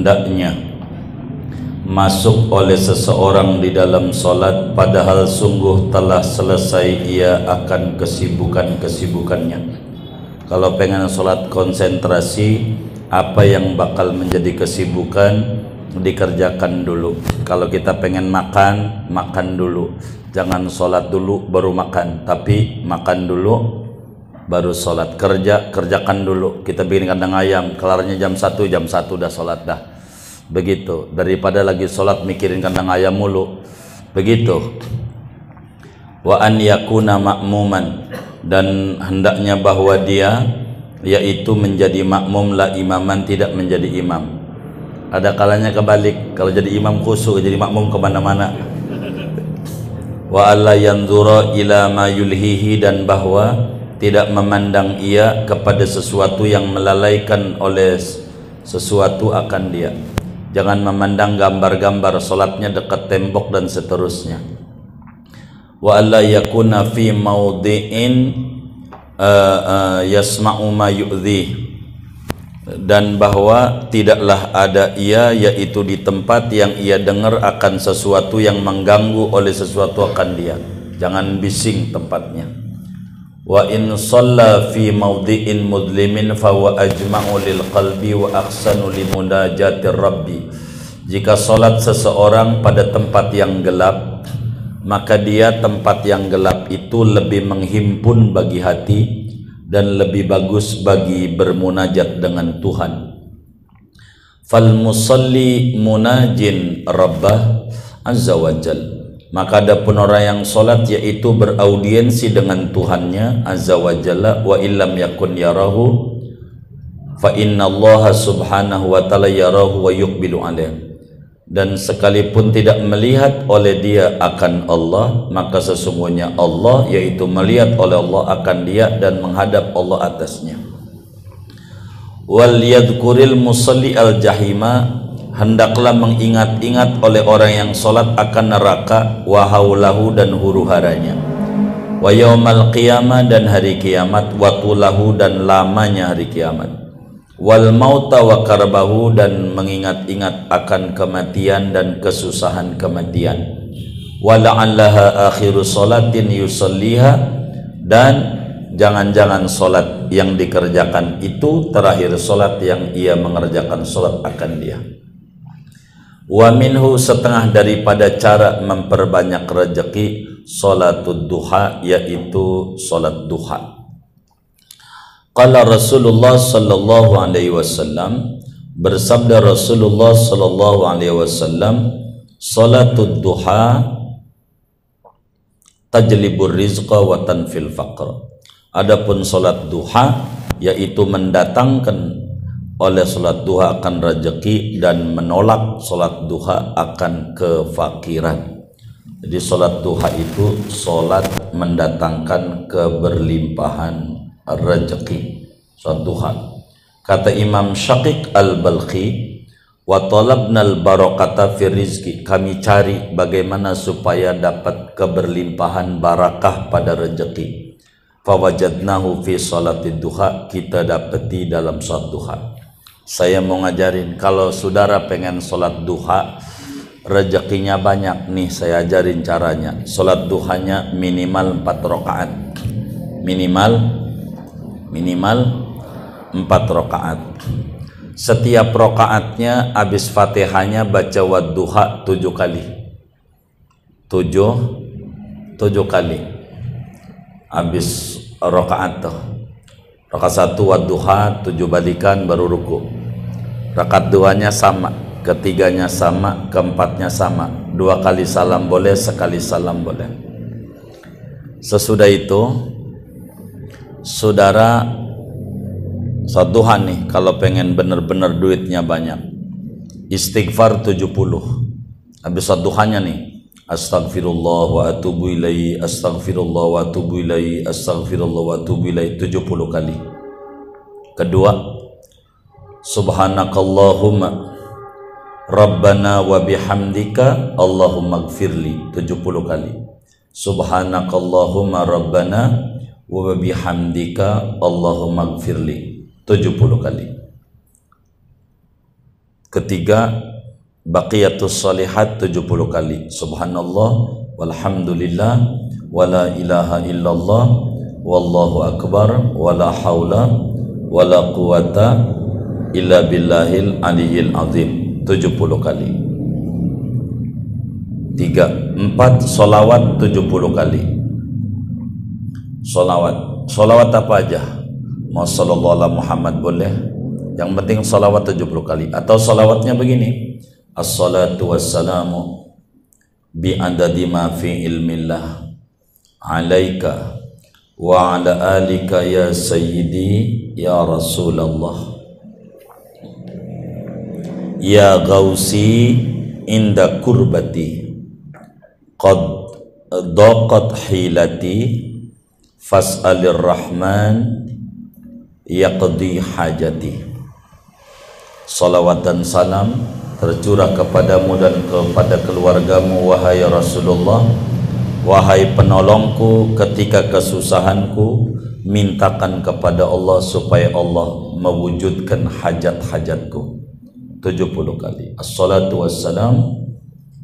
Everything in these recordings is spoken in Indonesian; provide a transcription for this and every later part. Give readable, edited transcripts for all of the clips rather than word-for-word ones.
hendaknya masuk oleh seseorang di dalam solat padahal sungguh telah selesai ia akan kesibukan-kesibukannya. Kalau pengen solat konsentrasi, apa yang bakal menjadi kesibukan dikerjakan dulu. Kalau kita pengen makan, makan dulu. Jangan solat dulu baru makan, tapi makan dulu baru solat. Kerjakan dulu. Kita bikin kandang ayam, kelarnya jam 1 udah solat dah. Begitu, daripada lagi sholat mikirin kandang ayam mulu. Begitu. Wa an yakuna ma'muman, dan hendaknya bahwa dia yaitu menjadi makmum la imaman, tidak menjadi imam. Ada kalanya kebalik, kalau jadi imam khusyuk, jadi makmum kemana-mana. Wa alla yanzura ila ma yulhihi, dan bahwa tidak memandang ia kepada sesuatu yang melalaikan oleh sesuatu akan dia. Jangan memandang gambar-gambar solatnya dekat tembok dan seterusnya. Wa alla yakuna fi maudhi'in yasma'u ma yu'dhi, dan bahwa tidaklah ada ia yaitu di tempat yang ia dengar akan sesuatu yang mengganggu oleh sesuatu akan dia. Jangan bising tempatnya. Wa in shalla fi mawdi'in mudlimin fa huwa ajma'u lil qalbi wa ahsanu li munajati rabbi. Jika salat seseorang pada tempat yang gelap, maka dia tempat yang gelap itu lebih menghimpun bagi hati dan lebih bagus bagi bermunajat dengan Tuhan. Fal musalli munajin rabbah azza wajal, maka adapun orang yang solat yaitu beraudiensi dengan Tuhannya azza wa jalla. Wa illam yakun yarahu fa inna Allah subhanahu wa ta'ala yarahu wa yuqbilu alaih, dan sekalipun tidak melihat oleh dia akan Allah, maka sesungguhnya Allah yaitu melihat oleh Allah akan dia dan menghadap Allah atasnya. Wal yadhkuril musalli al jahima, hendaklah mengingat-ingat oleh orang yang solat akan neraka, wa haulahu, dan huru-haranya, wa yaumal qiyamah, dan hari kiamat, wa tulahu, dan lamanya hari kiamat, wal mauta wa karbahu, dan mengingat-ingat akan kematian dan kesusahan kematian, wa la'allaha akhiru salatin yusalliha, dan jangan-jangan solat yang dikerjakan itu terakhir solat yang ia mengerjakan solat akan dia. Wa minhu, setengah daripada cara memperbanyak rezeki, salatul duha, yaitu salat duha. Qala Rasulullah sallallahu alaihi wasallam, bersabda Rasulullah sallallahu alaihi wasallam, salatul duha tajlibur rizqa wa tanfil faqr. Adapun salat duha yaitu mendatangkan oleh salat duha akan rezeki dan menolak salat duha akan kefakiran. Jadi salat duha itu salat mendatangkan keberlimpahan rezeki. Salat duha. Kata Imam Syaqiq Al-Balkhi, wa talabnal barakata fi rizki, kami cari bagaimana supaya dapat keberlimpahan barakah pada rezeki. Fawajadnahu fi salatid duha, kita dapati dalam salat duha. Saya mau ngajarin, kalau saudara pengen sholat duha rezekinya banyak nih, saya ajarin caranya. Sholat duhanya minimal 4 rakaat, minimal 4 rakaat. Setiap rakaatnya habis Fatihahnya baca wadduha 7 kali, 7 kali habis rakaat tuh. Rakaat 1 wadduha 7 balikan baru ruku. Rakaat 2-nya sama, ketiganya sama, keempatnya sama. 2 kali salam boleh, sekali salam boleh. Sesudah itu saudara salat duha nih, kalau pengen bener-bener duitnya banyak, istighfar 70. Habis salat duhanya nih, astagfirullah wa atubu ilaihi, astagfirullah wa atubu ilaihi, astagfirullah wa atubu ilaihi 70 kali. Kedua, subhanakallahumma rabbana wa bihamdika allahumma gfirli 70 kali. Subhanakallahumma rabbana wa bihamdika allahumma gfirli 70 kali. Ketiga, baqiyatus shalihat 70 kali. Subhanallah walhamdulillah wala ilaha illallah wallahu akbar wala haula wala quwata illa billahil aliyyil azim 70 kali. 4 solawat 70 kali. Solawat apa aja? Mau sallallahu ala Muhammad boleh, yang penting solawat 70 kali. Atau solawatnya begini, as-salatu wassalamu bi adadi ma fi ilmillah alaika wa ala alika ya sayyidi ya Rasulullah ya gausi inda kurbati qad daqat hilati fas'alir rahman yaqdi hajati. Salawat dan salam tercurah kepadamu dan kepada keluargamu wahai Rasulullah, wahai penolongku ketika kesusahanku, mintakan kepada Allah supaya Allah mewujudkan hajat-hajatku 70 kali. Assalatu wassalam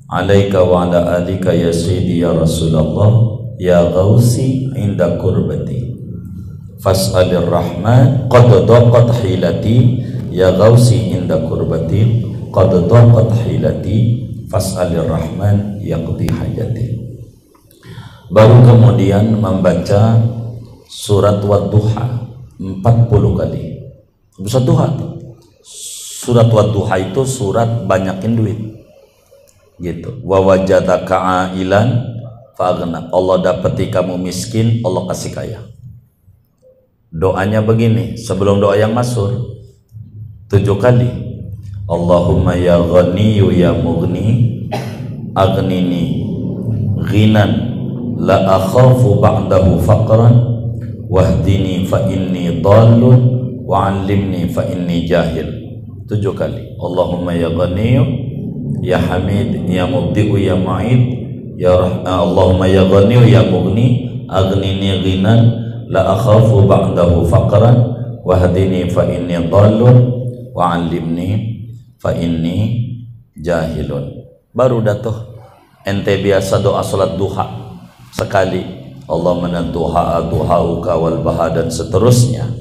alaika wa ala alika ya sayyidi ya Rasulullah ya ghausi inda kurbati fas'alir rahman qad daqat hilati ya ghausi inda kurbati qad daqat hilati fas'alir rahman yaqdi hajati. Baru kemudian membaca surat Wadduha 40 kali. Bisa duha. Surat Wadduha itu surat banyakin duit. Gitu. Wa wajadaka ailan fa'aghna. Allah dapati kamu miskin, Allah kasih kaya. Doanya begini, sebelum doa yang masyhur 7 kali. Allahumma ya ghaniyyu ya mughni aghnini ghinan la akhafu ba'dahu faqran wahdini fa inni dhalun wa 'allimni fa inni jahil. 7 kali. Allahumma ya ghaniyyu ya hamid ya mubdi'u ya mu'id ya Allahumma ya ghaniyyu ya mughni aghnini ghinan la akhafu ba'dahu faqran wahdini fa inni dhalun wa 'allimni fa inni jahilun. Baru datuh ente biasa doa salat duha sekali, Allahumma duha duhauka wal baha dan seterusnya.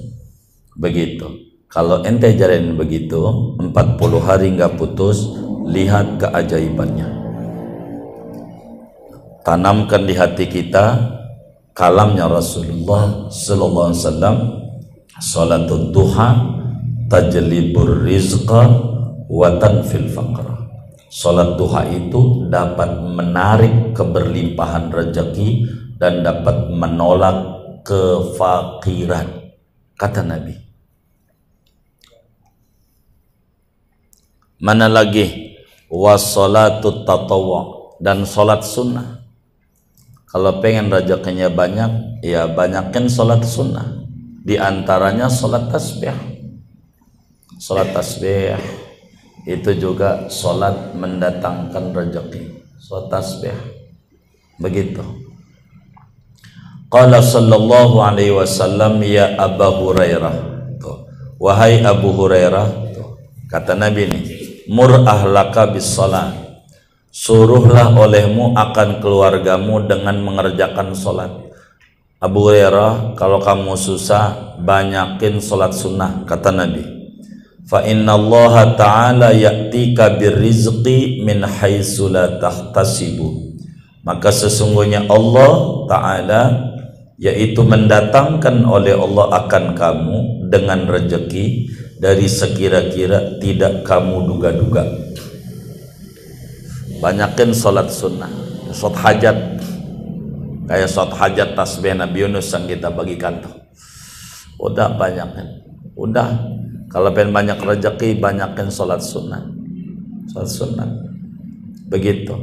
Begitu. Kalau ente jalanin begitu 40 hari nggak putus, lihat keajaibannya. Tanamkan di hati kita kalamnya Rasulullah sallallahu alaihi wasallam, salatul duha tajlibur rizqa wa tanfil faqra. Salat duha itu dapat menarik keberlimpahan rezeki dan dapat menolak kefakiran, kata Nabi. Mana lagi? Wassalatut tatawwu, dan salat sunnah. Kalau pengen rezekinya banyak, ya banyakin salat sunnah. Di antaranya salat tasbih. Salat tasbih itu juga salat mendatangkan rezeki. Salat tasbih. Begitu. Qala sallallahu alaihi wasallam ya Abu Hurairah. Tuh. Wahai Abu Hurairah, tuh. Kata Nabi nih, mur ahlaka bis salat. Suruhlah olehmu akan keluargamu dengan mengerjakan sholat. Abu Hurairah, kalau kamu susah banyakin sholat sunnah, kata Nabi. Fa inna Allah ta'ala ya'tika birrizqi min haitsu la tahtasibu. Maka sesungguhnya Allah ta'ala yaitu mendatangkan oleh Allah akan kamu dengan rezeki dari sekira-kira tidak kamu duga-duga. Banyakin sholat sunnah, sholat hajat, kayak sholat hajat tasbih Nabi Yunus yang kita bagikan tuh. Udah banyakin, udah. Kalau pengen banyak rezeki, banyakin sholat sunnah, sholat sunnah. Begitu.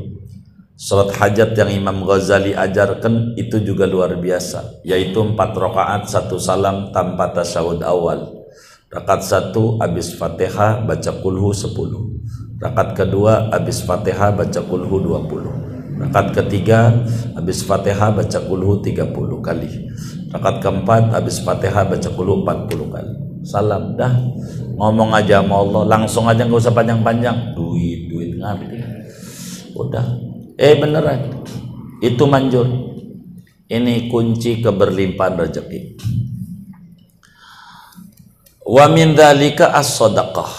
Sholat hajat yang Imam Ghazali ajarkan itu juga luar biasa, yaitu 4 rakaat 1 salam tanpa tasyahud awal. Rakaat 1 habis Fatihah baca kulhu 10. Rakaat kedua habis Fatihah baca kulhu 20. Rakaat ketiga habis Fatihah baca kulhu 30 kali. Rakaat keempat habis Fatihah baca kulhu 40 kali. salam dah, ngomong aja sama Allah, langsung aja, nggak usah panjang-panjang, duit ngambil, udah. Beneran itu manjur. Ini kunci keberlimpahan rezeki. Wa min dzalika as-shadaqah.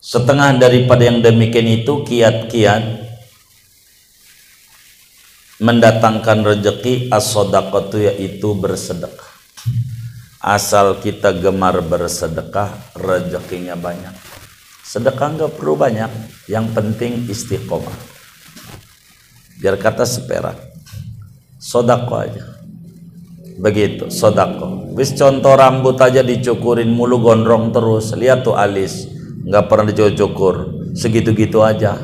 Setengah daripada yang demikian itu kiat-kiat mendatangkan rezeki as-shadaqah itu yaitu bersedekah. Asal kita gemar bersedekah, rezekinya banyak. Sedekah nggak perlu banyak, yang penting istiqomah. Biar kata seperak, sodako aja, begitu sodako. Wis contoh rambut aja dicukurin mulu gondrong terus, lihat tuh alis nggak pernah dicukur, segitu-gitu aja.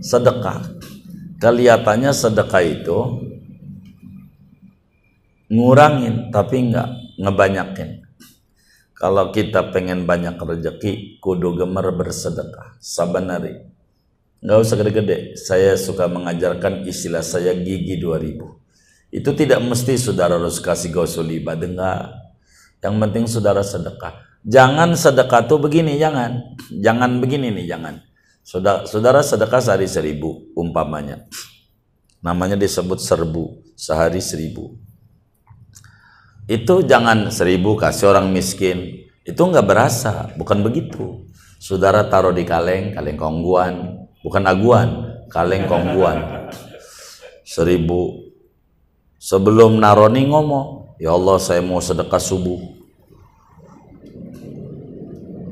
Sedekah, kelihatannya sedekah itu ngurangin tapi nggak ngebanyakin. Kalau kita pengen banyak rezeki, kudu gemar bersedekah saban hari. Nggak usah gede-gede. Saya suka mengajarkan istilah saya gigi 2000. Itu tidak mesti saudara harus kasih gosuli badenga. Yang penting saudara sedekah. Jangan sedekah tuh begini, jangan begini nih, jangan. Saudara sedekah sehari 1000 umpamanya. Namanya disebut serbu, sehari 1000. Itu jangan 1000 kasih orang miskin. Itu nggak berasa, bukan begitu. Saudara taruh di kaleng kongguan. Bukan aguan, kaleng kongguan 1000. Sebelum naroni ngomong, ya Allah saya mau sedekah subuh,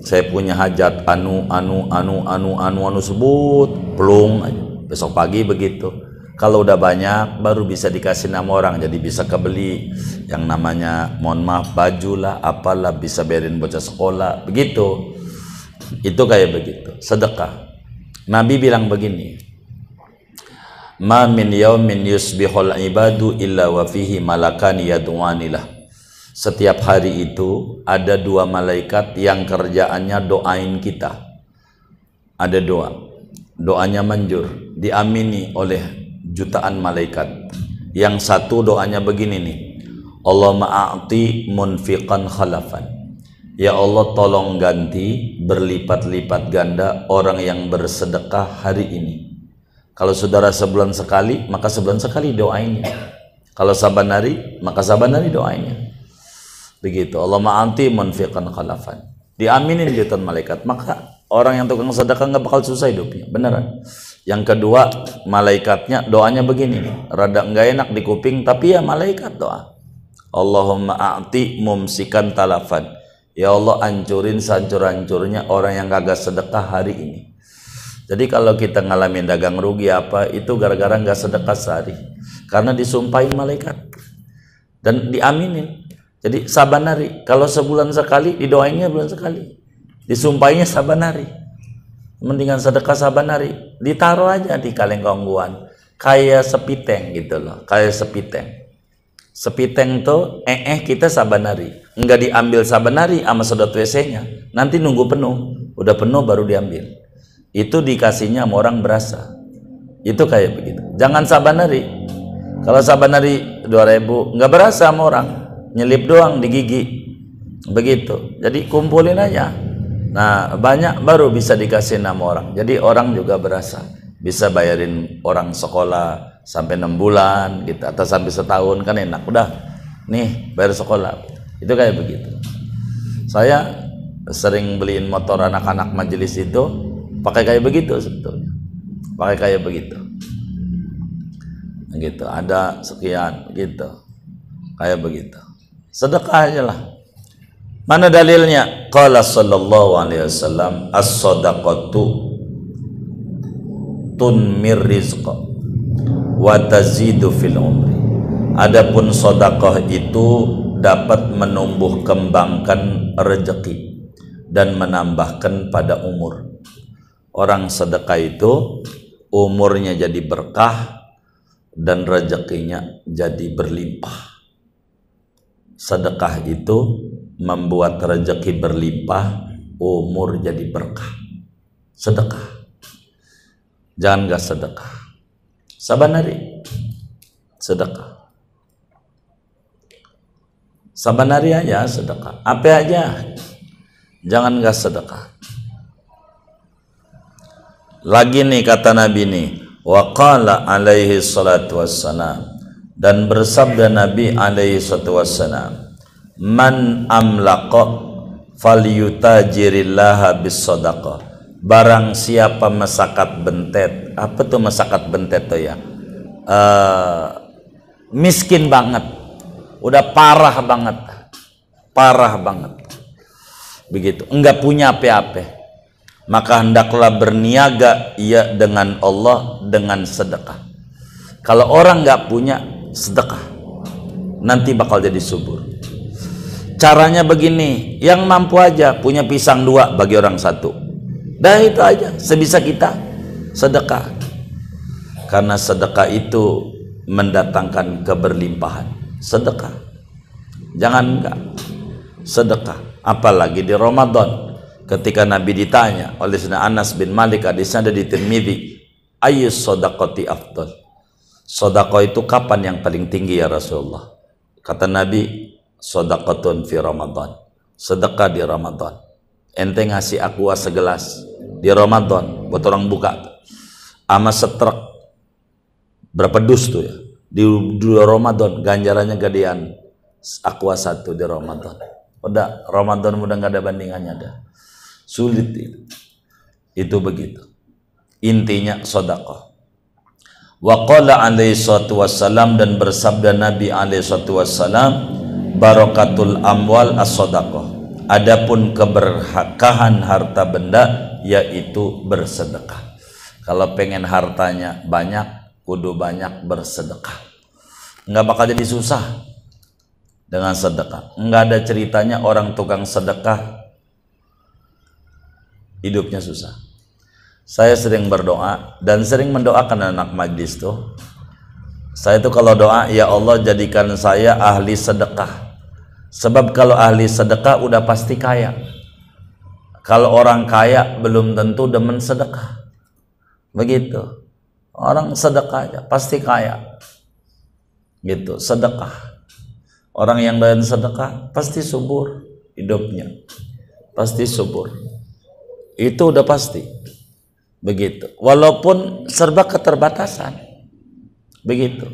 saya punya hajat anu sebut pelung aja. Besok pagi begitu. Kalau udah banyak baru bisa dikasih nama orang, jadi bisa kebeli yang namanya mohon maaf baju lah, apalah, bisa bayarin bocah sekolah, begitu. Itu kayak begitu sedekah. Nabi bilang begini, ma min yaumin yusbihul ibadu illa wa fihi malakani yad'uanilah. Setiap hari itu ada 2 malaikat yang kerjaannya doain kita. Ada doanya manjur, diamini oleh jutaan malaikat. Yang satu doanya begini nih, Allahumma a'ti munfiqan khalafan. Ya Allah tolong ganti berlipat-lipat ganda orang yang bersedekah hari ini. Kalau saudara sebulan sekali, maka sebulan sekali doainnya. Kalau saban hari, maka saban hari doainnya. Begitu. Allahumma anti munfiqan khalafan. Diaminin jutaan malaikat. Maka orang yang tukang sedekah nggak bakal susah hidupnya. Beneran. Yang kedua, malaikatnya doanya begini nih. Rada nggak enak di kuping, tapi ya malaikat doa. Allahumma a'ti mumsikan talafan. Ya Allah hancurin sehancur-hancurnya orang yang kagak sedekah hari ini. Jadi kalau kita ngalamin dagang rugi apa, itu gara-gara nggak sedekah sehari. Karena disumpahin malaikat dan diaminin. Jadi saban hari. Kalau sebulan sekali, didoainnya bulan sekali. Disumpahinnya saban hari. Mendingan sedekah saban hari. Ditaruh aja di kaleng kongguan. Kayak sepiteng gitu loh. Kayak sepiteng. Sepiteng tuh kita saban hari. Enggak diambil saban hari sama sedot WC-nya. Nanti nunggu penuh. Udah penuh baru diambil. Itu dikasihnya sama orang berasa. Itu kayak begitu. Jangan saban hari. Kalau saban hari 2000 nggak berasa sama orang. Nyelip doang di gigi. Begitu. Jadi kumpulin aja. Nah, banyak baru bisa dikasih nama orang. Jadi orang juga berasa. Bisa bayarin orang sekolah sampai 6 bulan gitu, atau sampai setahun kan enak. Udah nih bayar sekolah. Itu kayak begitu. Saya sering beliin motor anak-anak majelis itu pakai kayak begitu sebetulnya. Pakai kayak begitu. Gitu, ada sekian gitu. Kayak begitu. Sedekah aja lah. Mana dalilnya? Qala sallallahu alaihi wasallam, as-shadaqatu tunmir rizqa wa tazidu fil umri. Adapun sedekah itu dapat menumbuh kembangkan rezeki dan menambahkan pada umur. Orang sedekah itu umurnya jadi berkah dan rezekinya jadi berlimpah. Sedekah itu membuat rezeki berlimpah, umur jadi berkah. Sedekah. Jangan gak sedekah. Saban hari sedekah. Saban hari aja sedekah. Apa aja, jangan nggak sedekah. Lagi nih kata Nabi nih, wa qala alaihi salatu wassalam, dan bersabda Nabi alaihi salatu wassalam, man amlaqa falyutajirillaha bisadaqah. Barang siapa masakat bentet. Apa tuh masakat bentet tuh ya? Miskin banget, udah parah banget, begitu, enggak punya apa-apa, maka hendaklah berniaga ia dengan Allah dengan sedekah. Kalau orang enggak punya, sedekah, nanti bakal jadi subur. Caranya begini, yang mampu aja punya pisang 2 bagi orang 1. Dah itu aja, sebisa kita sedekah. Karena sedekah itu mendatangkan keberlimpahan. Sedekah, jangan enggak sedekah. Apalagi di Ramadan, ketika Nabi ditanya oleh Sayyidina Anas bin Malik, hadisnya ada di Tirmidzi, ayyus shadaqati afdal, sedekah itu kapan yang paling tinggi ya Rasulullah? Kata Nabi, shadaqatun fi Ramadan, sedekah di Ramadan. Ente ngasih aqua segelas di Ramadan buat orang buka, ama setrek berapa dus tuh ya di Ramadan, ganjarannya gedean aqua 1 di Ramadan. Udah Ramadan udah nggak ada bandingannya, dah sulit itu begitu. Intinya sedekah. Wa qala alaihi salatu wassalam, dan bersabda Nabi alaihi salatu wassalam, barakatul amwal as-sadaqah. Adapun keberkahan harta benda yaitu bersedekah. Kalau pengen hartanya banyak, kudu banyak bersedekah. Nggak bakal jadi susah dengan sedekah. Nggak ada ceritanya orang tukang sedekah hidupnya susah. Saya sering berdoa dan sering mendoakan anak majlis tuh. Saya tuh kalau doa, ya Allah jadikan saya ahli sedekah. Sebab kalau ahli sedekah udah pasti kaya. Kalau orang kaya belum tentu demen sedekah. Begitu. Orang sedekah aja pasti kaya. Gitu, sedekah. Orang yang doyan sedekah pasti subur hidupnya. Pasti subur. Itu udah pasti. Begitu. Walaupun serba keterbatasan. Begitu.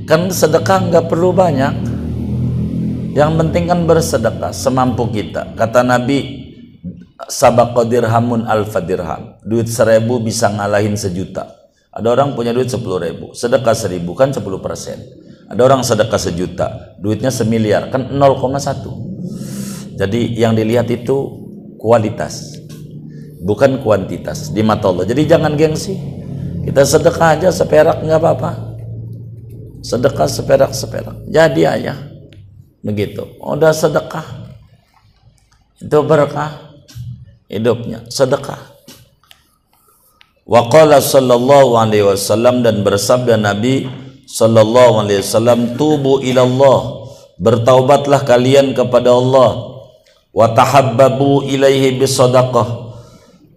Kan sedekah nggak perlu banyak. Yang penting kan bersedekah semampu kita. Kata Nabi, sabaqa dirhamun alfa dirham. Duit 1000 bisa ngalahin 1.000.000. Ada orang punya duit 10.000, sedekah 1.000 kan 10%. Ada orang sedekah 1.000.000, duitnya 1.000.000 kan 0,1. Jadi yang dilihat itu kualitas, bukan kuantitas di mata Allah. Jadi jangan gengsi. Kita sedekah aja seperak nggak apa-apa. Sedekah seperak. Jadi aja. Begitu. Udah sedekah. Itu berkah hidupnya, sedekah. Wa qala sallallahu alaihi wasallam, dan bersabda Nabi sallallahu alaihi wasallam, tubu ilallah, bertaubatlah kalian kepada Allah, wa tahabbabu ilaihi bisadaqah,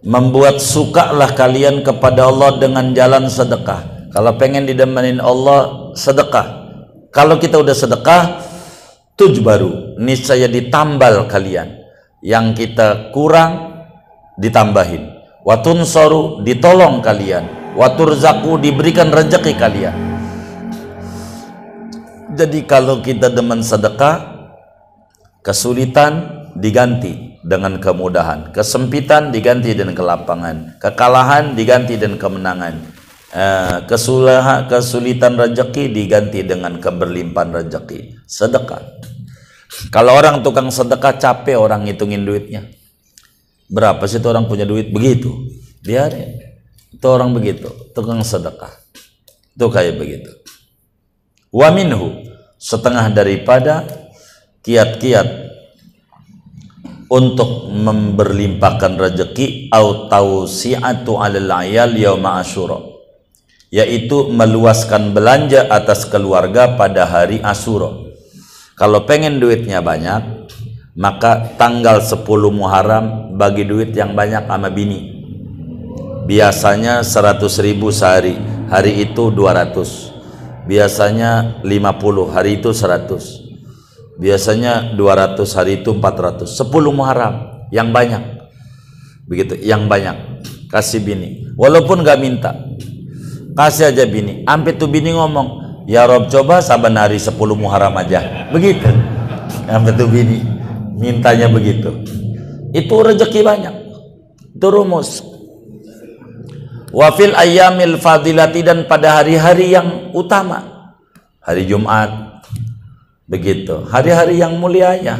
membuat sukalah kalian kepada Allah dengan jalan sedekah. Kalau pengen didemenin Allah, sedekah. Kalau kita udah sedekah, tujbaru, niscaya ditambal kalian. Yang kita kurang ditambahin. Watunsoru, ditolong kalian. Waturzaku, diberikan rezeki kalian. Jadi kalau kita demen sedekah, kesulitan diganti dengan kemudahan, kesempitan diganti dengan kelapangan, kekalahan diganti dengan kemenangan, kesulitan rezeki diganti dengan keberlimpahan rezeki. Sedekah. Kalau orang tukang sedekah capek orang ngitungin duitnya. Berapa sih itu orang punya duit? Begitu. Biarin. Itu orang begitu, tukang sedekah. Itu kayak begitu. Wa minhu, setengah daripada kiat-kiat untuk memberlimpahkan rezeki, au tausi'atu 'alal 'ayal yauma Asyura, yaitu meluaskan belanja atas keluarga pada hari Asyura. Kalau pengen duitnya banyak, maka tanggal 10 Muharram bagi duit yang banyak sama bini. Biasanya 100.000 sehari, hari itu 200. Biasanya 50, hari itu 100. Biasanya 200 hari itu 400. 10 Muharram yang banyak. Begitu, yang banyak. Kasih bini. Walaupun gak minta. Kasih aja bini. Sampai tuh bini ngomong, "Ya Rob, coba saban hari 10 Muharram aja." Begitu. Sampai tuh bini mintanya begitu. Itu rezeki banyak. Itu rumus. Wa fil ayyamil fadilati, dan pada hari-hari yang utama. Hari Jumat. Begitu, hari-hari yang mulianya.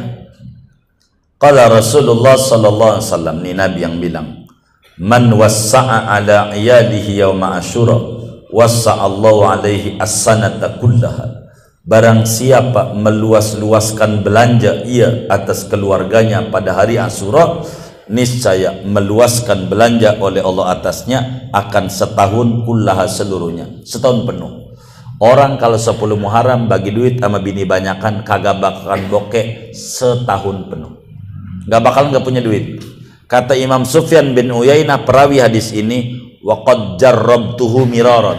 Qala Rasulullah sallallahu alaihi wasallam, ini Nabi yang bilang, "Man wassa'a ala iyadihi yauma Asyura, wassa'allahu alaihi as-sanata kullaha." Barang siapa meluas-luaskan belanja ia atas keluarganya pada hari Asyura, niscaya meluaskan belanja oleh Allah atasnya akan setahun kullaha, seluruhnya, setahun penuh. Orang kalau 10 Muharram bagi duit sama bini banyakan, kagak bakalan bokeh setahun penuh. Gak bakalan gak punya duit. Kata Imam Sufyan bin Uyainah perawi hadis ini, wa qad jarrabtuhu miraran.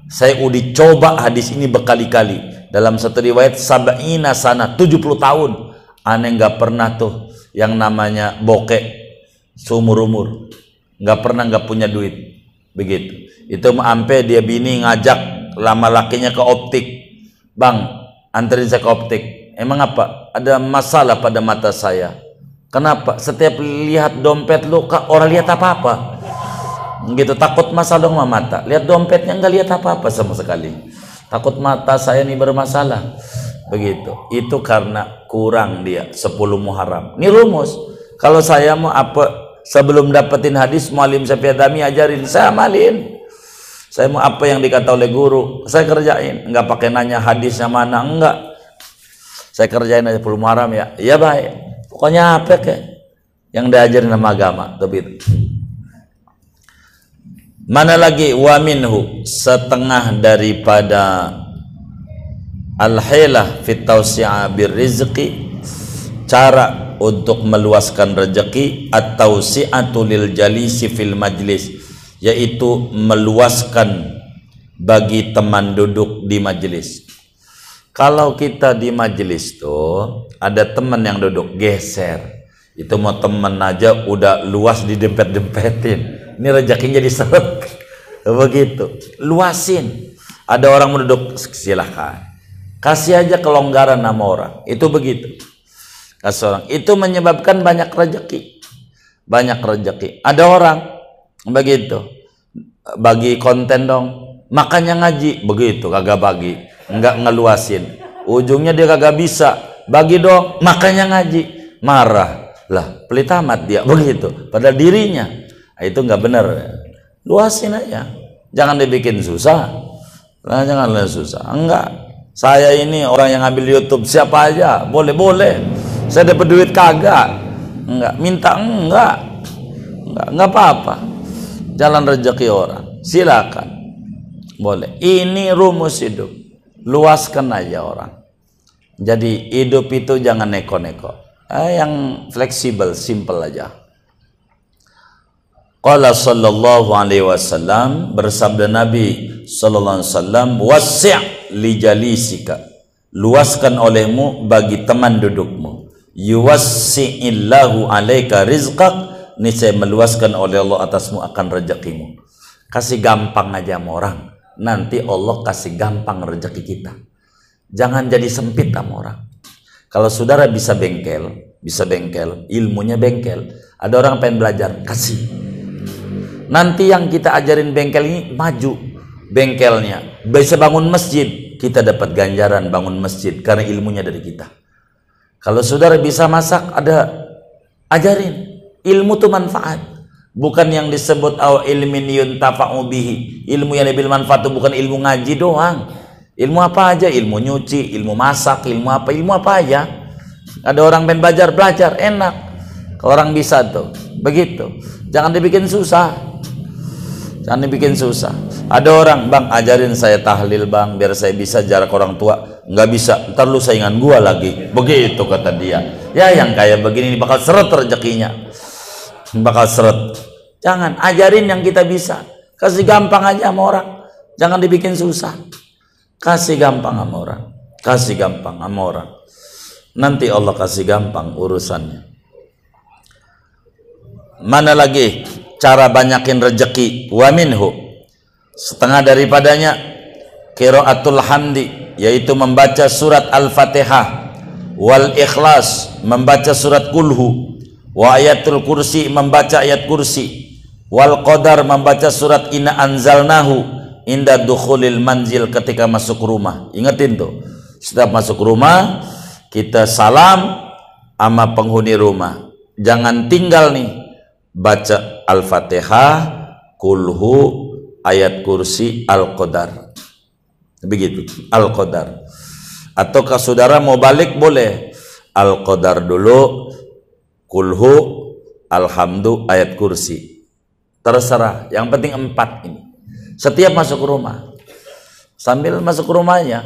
Saya udah coba hadis ini berkali-kali. Dalam satu riwayat sab'ina sana, 70 tahun. Aneh gak pernah tuh yang namanya bokeh seumur-umur. Gak pernah gak punya duit. Begitu. Itu sampai dia bini ngajak lama lakinya ke optik, "Bang, anterin saya ke optik." "Emang apa? Ada masalah pada mata saya." "Kenapa?" "Setiap lihat dompet lu, orang lihat apa-apa." Gitu, takut masalah dong sama mata. Lihat dompetnya nggak lihat apa-apa sama sekali. Takut mata saya nih bermasalah. Begitu. Itu karena kurang dia 10 Muharram. Ini rumus. Kalau saya mau apa, sebelum dapetin hadis Muallim Syafi'i Adami ajarin, saya amalin. Saya mau apa yang dikata oleh guru, saya kerjain. Enggak pakai nanya hadisnya mana, enggak. Saya kerjain aja 10 Muharram ya. Ya baik. Pokoknya apa kayak yang diajarin sama agama. Tapi itu. Mana lagi? Wa minhu, setengah daripada al-hilah fit tawsi'a birrizqi, cara untuk meluaskan rezeki, at-tawsi'atu lil jalisi fil majlis, yaitu meluaskan bagi teman duduk di majelis. Kalau kita di majelis tuh ada teman yang duduk, geser. Itu mau temen aja udah luas didempet-dempetin. Ini rezekinya jadi seret. Begitu. Luasin. Ada orang mau duduk, silahkan. Kasih aja kelonggaran sama orang. Itu begitu. Kasih orang. Itu menyebabkan banyak rezeki. Banyak rezeki. Ada orang begitu, bagi konten dong, makanya ngaji, begitu kagak bagi, nggak ngeluasin, ujungnya dia kagak bisa bagi dong, makanya ngaji, marah lah, pelit amat dia, begitu pada dirinya. Nah, itu nggak benar. Luasin aja, jangan dibikin susah. Nah, janganlah susah. Enggak, saya ini orang yang ngambil YouTube, siapa aja boleh, saya dapat duit kagak, enggak minta, enggak apa-apa. Jalan rezeki orang, silakan, boleh. Ini rumus hidup, luaskan aja orang. Jadi hidup itu jangan neko-neko, yang fleksibel, simple aja. Qala sallallahu alaihi wasallam, bersabda Nabi sallallahu alaihi wasallam, "Wassi' li jalisika." Luaskan olehmu bagi teman dudukmu. Yuwassi'illahu alaika rizqak, niscaya meluaskan oleh Allah atasmu akan rezekimu. Kasih gampang aja sama orang, nanti Allah kasih gampang rezeki kita. Jangan jadi sempit sama orang. Kalau saudara bisa bengkel, ilmunya bengkel. Ada orang pengen belajar, kasih. Nanti yang kita ajarin bengkel ini maju bengkelnya. Bisa bangun masjid, kita dapat ganjaran bangun masjid karena ilmunya dari kita. Kalau saudara bisa masak, ada ajarin. Ilmu itu manfaat, bukan yang disebut ilmin yuntafa'u bihi. Ilmu yang diambil manfaat itu bukan ilmu ngaji doang. Ilmu apa aja, ilmu nyuci, ilmu masak, ilmu apa aja. Ada orang pengen belajar enak. Kalau orang bisa tuh, begitu. Jangan dibikin susah. Ada orang, "Bang, ajarin saya tahlil, Bang, biar saya bisa jarak orang tua." Nggak bisa, ntar lu saingan gua lagi. Begitu kata dia. Ya, yang kayak begini bakal seret rezekinya. Bakal seret. Jangan, ajarin yang kita bisa. Kasih gampang aja sama orang. Jangan dibikin susah. Kasih gampang sama orang. nanti Allah kasih gampang urusannya. Mana lagi cara banyakin rezeki? Wa minhu, setengah daripadanya qiraatul hamdi, yaitu membaca surat Al-Fatihah, wal Ikhlas, membaca surat Kulhu, wa ayatul kursi, membaca ayat kursi, wal Qadar, membaca surat Inna Anzalnahu inda dukhulil manzil, ketika masuk rumah. Ingetin tuh, setiap masuk rumah kita salam sama penghuni rumah, jangan tinggal nih baca Al-Fatihah, Kulhu, ayat kursi, Al-Qadar. Begitu, Al-Qadar. Atau kalau saudara mau balik boleh Al-Qadar dulu, Kulhu, Alhamdu, ayat kursi. Terserah, yang penting 4 ini. Setiap masuk rumah, sambil masuk rumahnya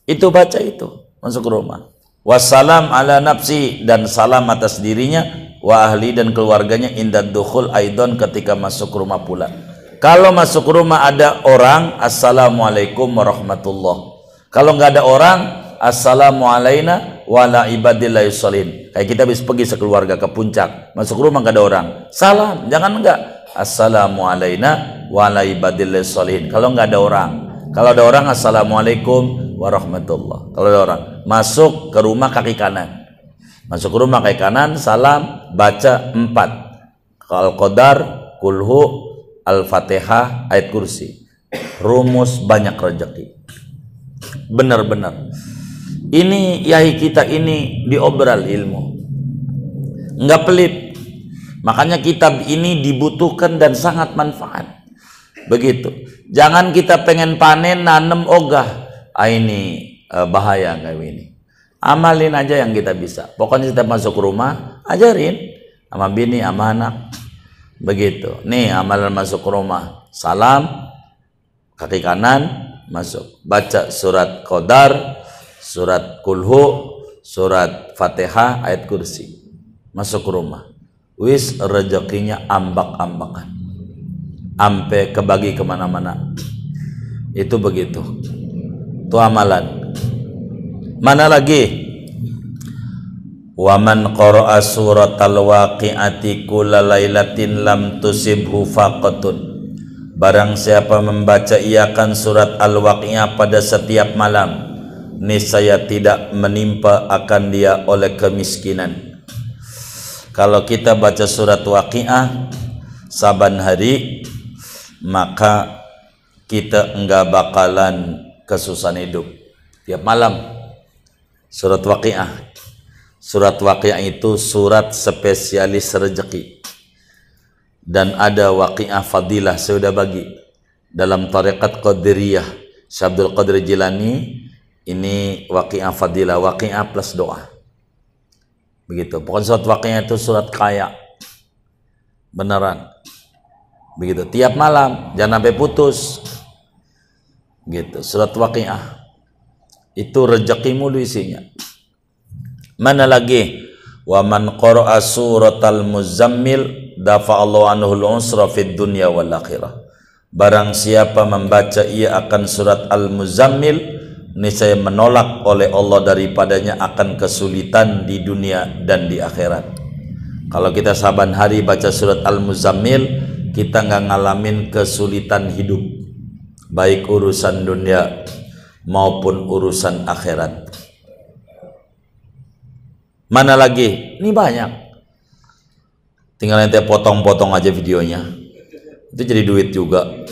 itu baca itu, masuk rumah. Wassalam ala nafsi, dan salam atas dirinya, wa ahli, dan keluarganya, indad dukhul aidon, ketika masuk rumah pula. Kalau masuk rumah ada orang, assalamualaikum warahmatullah. Kalau nggak ada orang, assalamu alaina wa ala ibadillahi sholihin. Kayak kita bisa pergi sekeluarga ke puncak, masuk rumah nggak ada orang, salam, jangan enggak, assalamu alaina wa ala ibadillahi sholihin. Kalau nggak ada orang, kalau ada orang, assalamualaikum warahmatullah. Kalau ada orang masuk ke rumah kaki kanan, masuk ke rumah kaki kanan, salam, baca 4 Al-Qadar, Kulhu, Al-Fatihah, ayat kursi. Rumus banyak rezeki. Benar-benar ini yai kita ini diobral ilmu, nggak pelit. Makanya kitab ini dibutuhkan dan sangat manfaat. Begitu, jangan kita pengen panen nanem ogah, ini bahaya kayak ini. Amalin aja yang kita bisa. Pokoknya setiap masuk rumah ajarin sama bini, sama anak. Begitu. Nih amalan masuk rumah, salam, kaki kanan masuk, baca surat Qadar, surat Kulhu, surat Fatihah, ayat kursi, masuk ke rumah. Wis rezekinya ambak-ambakan, ampe kebagi kemana-mana. Itu begitu. Itu amalan. Mana lagi? Wa man qara'a suratal waqi'ati kulla lailatin lam tusibhu faqatun. Barang siapa membaca iakan surat Al-Waqi'ah pada setiap malam, niscaya tidak menimpa akan dia oleh kemiskinan. Kalau kita baca surat Waqi'ah saban hari, maka kita enggak bakalan kesusahan hidup. Tiap malam surat Waqi'ah. Surat Waqi'ah itu surat spesialis rezeki. Dan ada Waqi'ah fadilah, saya sudah bagi dalam tarekat Qadiriyah Syekh Abdul Qadir Jilani. Ini Waqi'ah fadilah, Waqi'ah plus doa. Begitu. Pokoknya surat Waqi'ah itu surat kaya. Beneran. Begitu. Tiap malam, jangan sampai putus. Gitu. Surat Waqi'ah itu rezekimu isinya. Mana lagi? Wa man qara'a suratal Muzammil dafa'allahu anhu al-usra fid dunya wal akhirah. Barang siapa membaca ia akan surat Al-Muzammil, niscaya menolak oleh Allah daripadanya akan kesulitan di dunia dan di akhirat. Kalau kita saban hari baca surat Al-Muzammil, kita nggak ngalamin kesulitan hidup, baik urusan dunia maupun urusan akhirat. Mana lagi? Ini banyak. Tinggal nanti potong-potong aja videonya. Itu jadi duit juga.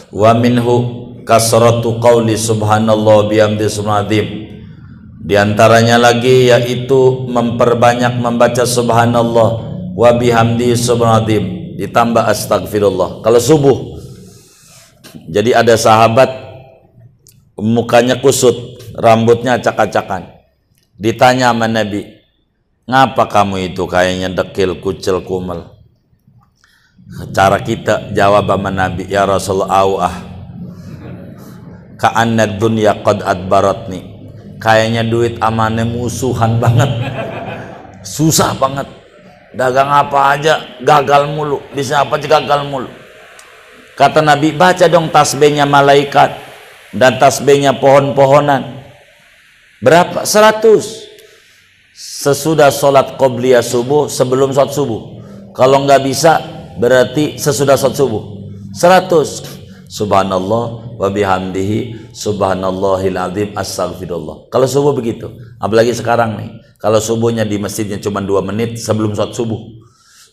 Wa minhu kasratu qauli subhanallah bihamdi subhanadzim. Di antaranya lagi yaitu memperbanyak membaca subhanallah wa bihamdi subhanadzim, ditambah astagfirullah kalau subuh. Jadi ada sahabat mukanya kusut, rambutnya acak-acakan. Ditanya sama Nabi, ngapa kamu itu kayaknya dekil, kucel, kumel? Cara kita jawab sama Nabi, ya Rasulullah, ka'anna dunya qad adbaratni. Kayaknya duit amannya musuhan banget, susah banget, dagang apa aja gagal mulu, bisa apa aja gagal mulu. Kata Nabi, baca dong tasbihnya malaikat dan tasbihnya pohon-pohonan. Berapa? 100. sesudah sholat qobliyah subuh, sebelum sholat subuh. Kalau nggak bisa berarti sesudah sholat subuh. 100. Subhanallah wa bihamdihi subhanallahil azim astaghfirullah. Kalau subuh begitu. Apalagi sekarang nih, kalau subuhnya di masjidnya cuma 2 menit sebelum sholat subuh.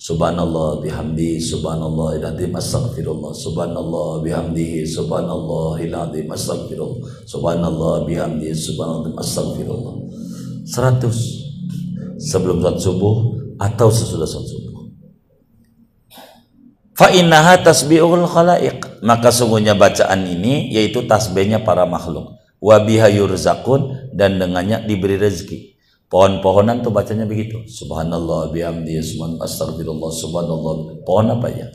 Subhanallah bihamdihi subhanallahil azim astaghfirullah. Subhanallah bihamdihi subhanallahil azim astaghfirullah. Subhanallah bihamdihi subhanallah astaghfirullah. 100 sebelum sholat subuh atau sesudah sholat subuh. Fa innaha tasbihul khalaiq, maka sungguhnya bacaan ini yaitu tasbihnya para makhluk. Wa biha yurzaqun, dan dengannya diberi rezeki. Pohon-pohonan tuh bacanya begitu. Subhanallah bihamdihi subhanallah astagfirullah subhanallah. Pohon apa ya?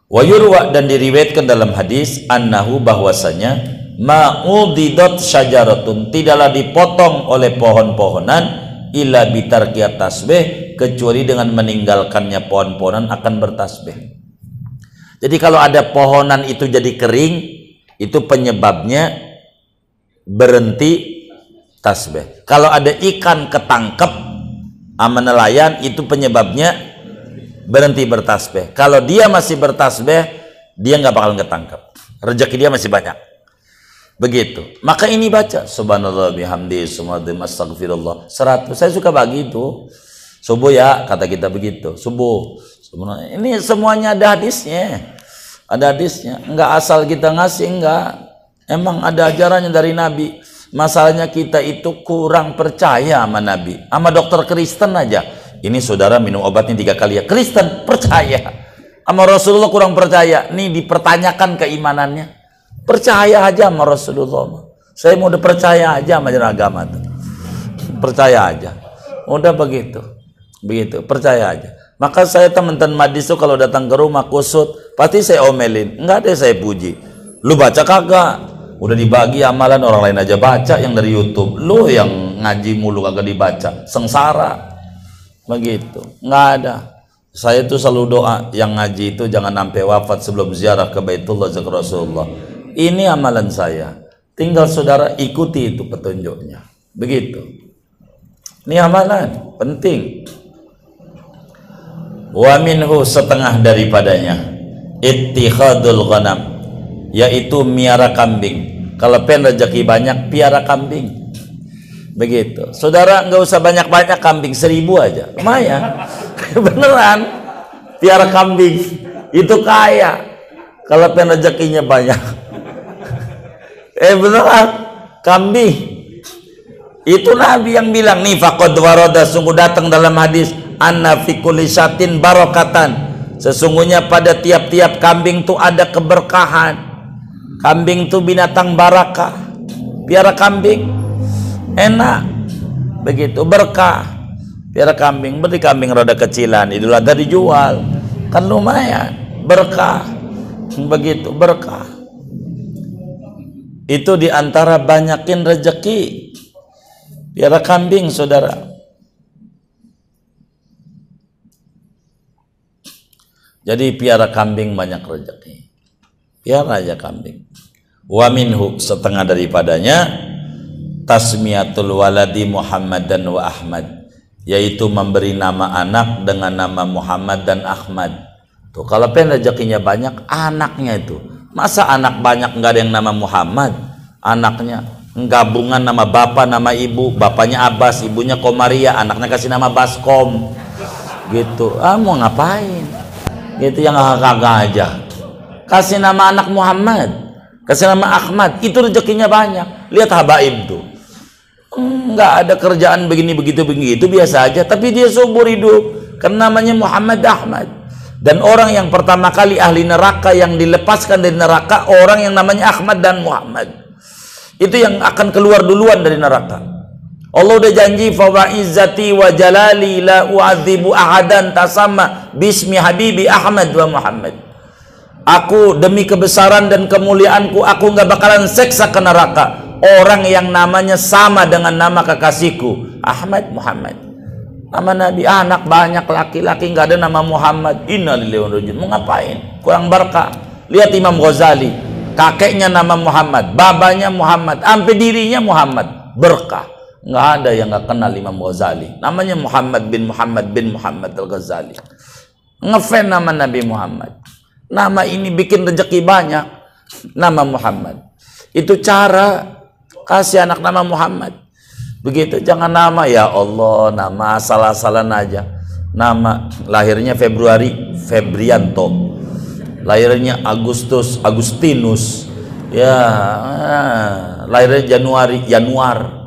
Wa yurwa, dan diriwayatkan dalam hadis annahu, bahwasanya ma'udidat syajaratun, tidaklah dipotong oleh pohon-pohonan illa bitarkiyat tasbih, kecuali dengan meninggalkannya pohon-pohonan akan bertasbih. Jadi kalau ada pohonan itu jadi kering, itu penyebabnya berhenti tasbih. Kalau ada ikan ketangkep sama nelayan, itu penyebabnya berhenti bertasbih. Kalau dia masih bertasbih, dia nggak bakal ketangkep, rezeki dia masih banyak. Begitu. Maka ini baca subhanallah bihamdi subhanallah astagfirullah 100. Saya suka bagi itu subuh ya, kata kita begitu. Subuh. Ini semuanya ada hadisnya. Ada hadisnya. Enggak asal kita ngasih, enggak. Emang ada ajarannya dari Nabi. Masalahnya kita itu kurang percaya sama Nabi. Sama dokter Kristen aja. Ini saudara minum obatnya 3 kali ya. Kristen percaya. Sama Rasulullah kurang percaya. Nih dipertanyakan keimanannya. Percaya aja sama Rasulullah. Saya mau udah percaya aja sama agama tuh. Percaya aja. Udah begitu. Begitu, percaya aja. Maka saya teman-teman madis tuh kalau datang ke rumah kusut, pasti saya omelin. Enggak ada saya puji. Lu baca kagak? Udah dibagi amalan, orang lain aja baca yang dari YouTube. Lu yang ngaji mulu kagak dibaca. Sengsara. Begitu. Enggak ada. Saya tuh selalu doa yang ngaji itu jangan sampai wafat sebelum ziarah ke Baitullah zakar Rasulullah. Ini amalan saya. Tinggal saudara ikuti itu petunjuknya. Begitu. Ini amalan penting. Wa minhu, setengah daripadanya, ittikhadul ghanam, yaitu miara kambing. Kalau pengen rezeki banyak, piara kambing. Begitu. Saudara nggak usah banyak-banyak kambing, 1000 aja. Lumayan. Beneran. Piara kambing itu kaya. Kalau pengen rezekinya banyak. Beneran. Kambing. Itu Nabi yang bilang nih, faqad warada, sungguh datang dalam hadis, anna fi kulli syatin barakatan, sesungguhnya pada tiap-tiap kambing tuh ada keberkahan. Kambing tuh binatang barakah. Piara kambing enak. Begitu, berkah. Piara kambing, beli kambing rada kecilan, Idul Adha dijual. Kan lumayan, berkah. Begitu, berkah. Itu diantara banyakin rezeki. Piara kambing, saudara. Jadi piara kambing banyak rezeki. Piara aja kambing. Wa minhu, setengah daripadanya, tasmiyatul waladi Muhammadan wa Ahmad, yaitu memberi nama anak dengan nama Muhammad dan Ahmad. Tuh, kalau pengen rezekinya banyak, anaknya itu. Masa anak banyak nggak ada yang nama Muhammad? Anaknya gabungan nama bapak, nama ibu. Bapaknya Abbas, ibunya Komaria, anaknya kasih nama Baskom. Gitu. Mau ngapain? Gitu, yang kagak aja. Kasih nama anak Muhammad, kasih nama Ahmad, itu rezekinya banyak. Lihat habaib tuh. Nggak ada kerjaan begini begitu biasa aja, tapi dia subur hidup karena namanya Muhammad Ahmad. Dan orang yang pertama kali ahli neraka yang dilepaskan dari neraka, orang yang namanya Ahmad dan Muhammad, itu yang akan keluar duluan dari neraka. Allah udah janji, fa wa izzati wa jalali la u'adzibu ahadan tasamma bismi habibi Ahmad wa Muhammad. Aku demi kebesaran dan kemuliaanku, aku nggak bakalan seksa ke neraka orang yang namanya sama dengan nama kekasihku Ahmad Muhammad. Nama Nabi, anak banyak laki-laki nggak ada nama Muhammad. Innalillahi wa inna ilaihi raji'un. Mau ngapain? Kurang berkah. Lihat Imam Ghazali, kakeknya nama Muhammad, babanya Muhammad, sampai dirinya Muhammad. Berkah. Nggak ada yang nggak kenal Imam Ghazali. Namanya Muhammad bin Muhammad Al-Ghazali. Ngefan nama Nabi Muhammad. Nama ini bikin rezeki banyak. Nama Muhammad. Itu cara kasih anak nama Muhammad. Begitu, jangan nama ya Allah, nama asal-asalan aja. Nama lahirnya Februari, Febrianto. Lahirnya Agustinus. Ya, lahirnya Januari, Januar.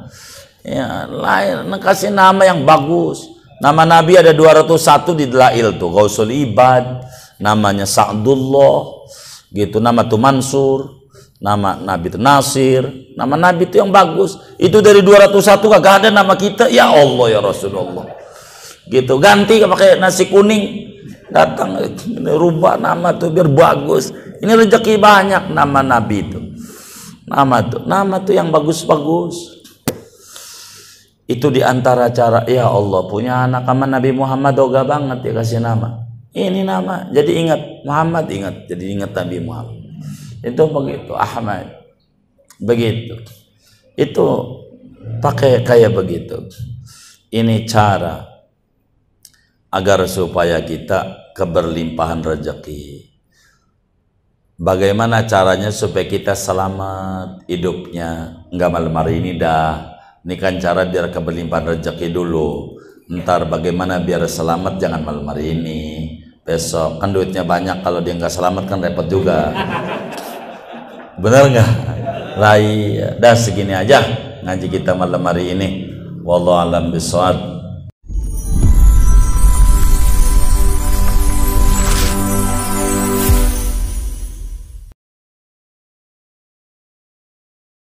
Ya, lahir kasih nama yang bagus. Nama Nabi ada 201 di Dalail tuh. Ghausul Ibad, namanya Sa'dullah, gitu. Nama tuh Mansur, nama Nabi itu Nasir, nama Nabi itu yang bagus. Itu dari 201 kagak ada nama kita. Ya Allah ya Rasulullah. Gitu, ganti pakai nasi kuning. Datang rubah nama tuh biar bagus. Ini rezeki banyak nama Nabi itu. Nama tuh yang bagus-bagus. Itu diantara cara, ya Allah punya anak sama Nabi Muhammad oga banget ya kasih nama. Ini nama, jadi ingat Muhammad, jadi ingat Nabi Muhammad. Itu begitu, Ahmad. Begitu. Itu pakai kayak begitu. Ini cara agar supaya kita keberlimpahan rezeki. Bagaimana caranya supaya kita selamat hidupnya? Enggak malam hari ini dah. Ini kan cara biar keberlimpahan rezeki dulu. Ntar bagaimana biar selamat jangan malam hari ini. Besok kan duitnya banyak, kalau dia nggak selamat kan repot juga. Bener nggak? Lah iya. Dah segini aja ngaji kita malam hari ini. Wallahu a'lam bishawab.